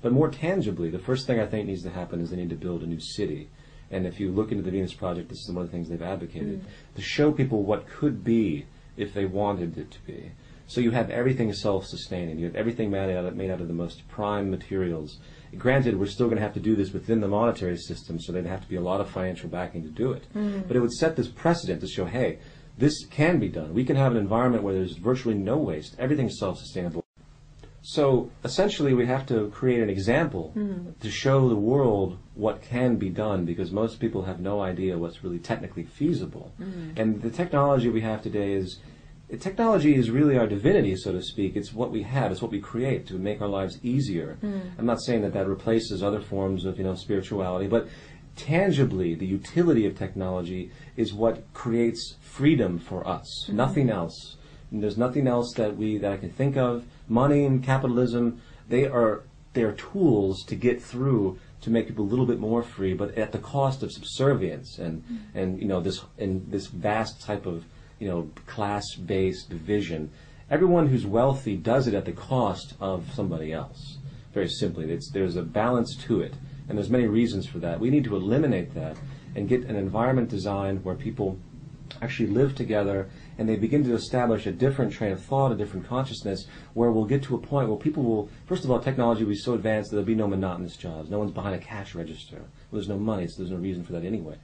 But more tangibly, the first thing I think needs to happen is they need to build a new city. And if you look into the Venus Project, this is one of the things they've advocated, to show people what could be if they wanted it to be. So you have everything self-sustaining. You have everything made out of the most prime materials. Granted, we're still going to have to do this within the monetary system, so there'd have to be a lot of financial backing to do it. But it would set this precedent to show, hey, this can be done. We can have an environment where there's virtually no waste. Everything's self-sustainable. So essentially we have to create an example to show the world what can be done, because most people have no idea what's really technically feasible. And the technology we have today is, technology is really our divinity, so to speak. It's what we have, it's what we create to make our lives easier. I'm not saying that that replaces other forms of, spirituality, but tangibly the utility of technology is what creates freedom for us. Nothing else. And there's nothing else that I can think of. Money and capitalism, they're tools to get through to make people a little bit more free, but at the cost of subservience and this vast type of class-based division. Everyone who's wealthy does it at the cost of somebody else. Very simply, there's a balance to it, and there's many reasons for that. We need to eliminate that and get an environment designed where people actually live together and they begin to establish a different train of thought, a different consciousness, where we'll get to a point where people will, first of all, technology will be so advanced that there'll be no monotonous jobs. No one's behind a cash register. Well, there's no money, so there's no reason for that anyway.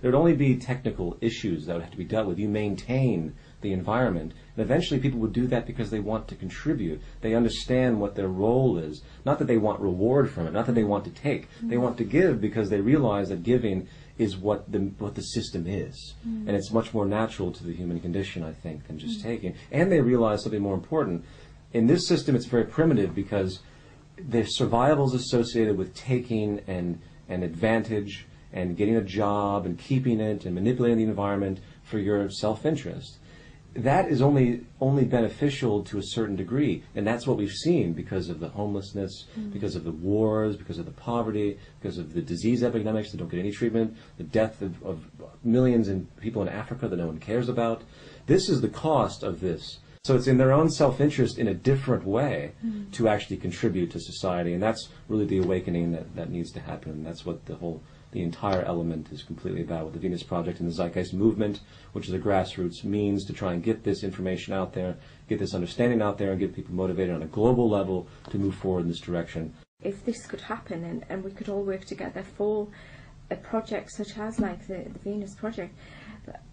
There would only be technical issues that would have to be dealt with. You maintain the environment, and eventually people would do that because they want to contribute. They understand what their role is. Not that they want reward from it, not that they want to take. They want to give because they realize that giving is what the system is. And it's much more natural to the human condition, I think, than just taking. And they realize something more important. In this system, it's very primitive because the survival is associated with taking and advantage and getting a job and keeping it and manipulating the environment for your self-interest. That is only beneficial to a certain degree, and that's what we've seen because of the homelessness, because of the wars, because of the poverty, because of the disease epidemics that don't get any treatment, the death of millions of people in Africa that no one cares about. This is the cost of this. So it's in their own self-interest in a different way to actually contribute to society, and that's really the awakening that needs to happen, and that's what the entire element is completely about, with the Venus Project and the Zeitgeist movement, which is a grassroots means to try and get this information out there, get this understanding out there, and get people motivated on a global level to move forward in this direction. If this could happen and we could all work together for a project such as like the Venus Project,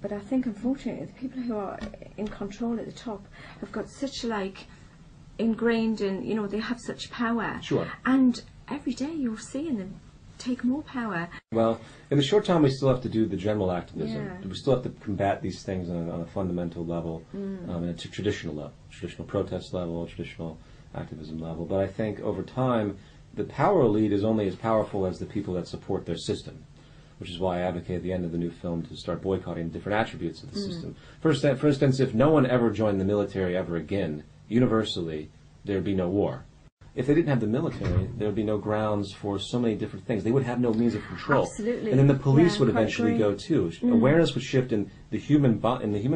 but I think unfortunately the people who are in control at the top have got such ingrained in, they have such power. Sure. And every day you're seeing them take more power. Well, in the short time we still have to do the general activism. Yeah. We still have to combat these things on a fundamental level, and a traditional level, traditional protest level, traditional activism level. But I think over time, the power elite is only as powerful as the people that support their system, which is why I advocate at the end of the new film to start boycotting different attributes of the system. For instance, if no one ever joined the military ever again, universally, there'd be no war. If they didn't have the military, there would be no grounds for so many different things. They would have no means of control. Absolutely. And then the police would eventually go too. Awareness would shift in the human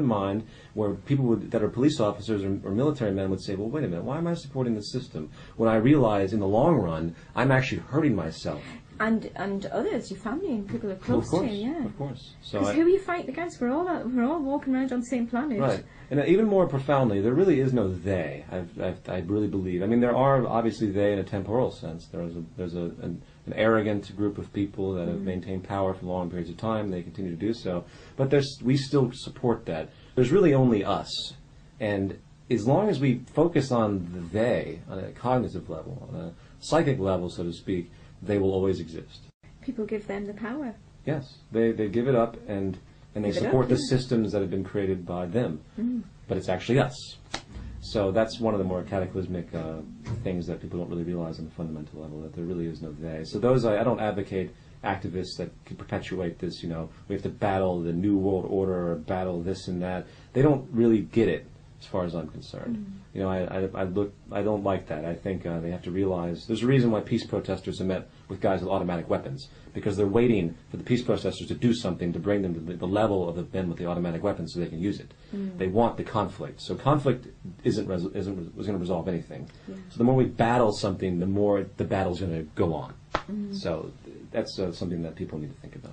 mind, where people that are police officers or military men would say, well, wait a minute, why am I supporting the system when I realize in the long run I'm actually hurting myself? And others, your family and people are close to you, yeah. Of course. Because who are you fighting against? We're all walking around on the same planet. Right. And even more profoundly, there really is no they. I really believe. I mean, there are obviously they in a temporal sense. There's an arrogant group of people that have maintained power for long periods of time. They continue to do so. But we still support that. There's really only us. And as long as we focus on the they, on a cognitive level, on a psychic level, so to speak, they will always exist. People give them the power. Yes, they give it up and they support the systems that have been created by them. But it's actually us. So that's one of the more cataclysmic things that people don't really realize on the fundamental level, that there really is no they. So I don't advocate activists that can perpetuate this, we have to battle the New World Order or battle this and that. They don't really get it. as far as I'm concerned. You know, I don't like that. I think they have to realize there's a reason why peace protesters are met with guys with automatic weapons, because they're waiting for the peace protesters to do something to bring them to the level of the men with the automatic weapons so they can use it. They want the conflict. So conflict isn't going to resolve anything. Yeah. So the more we battle something, the more the battle's going to go on. So that's something that people need to think about.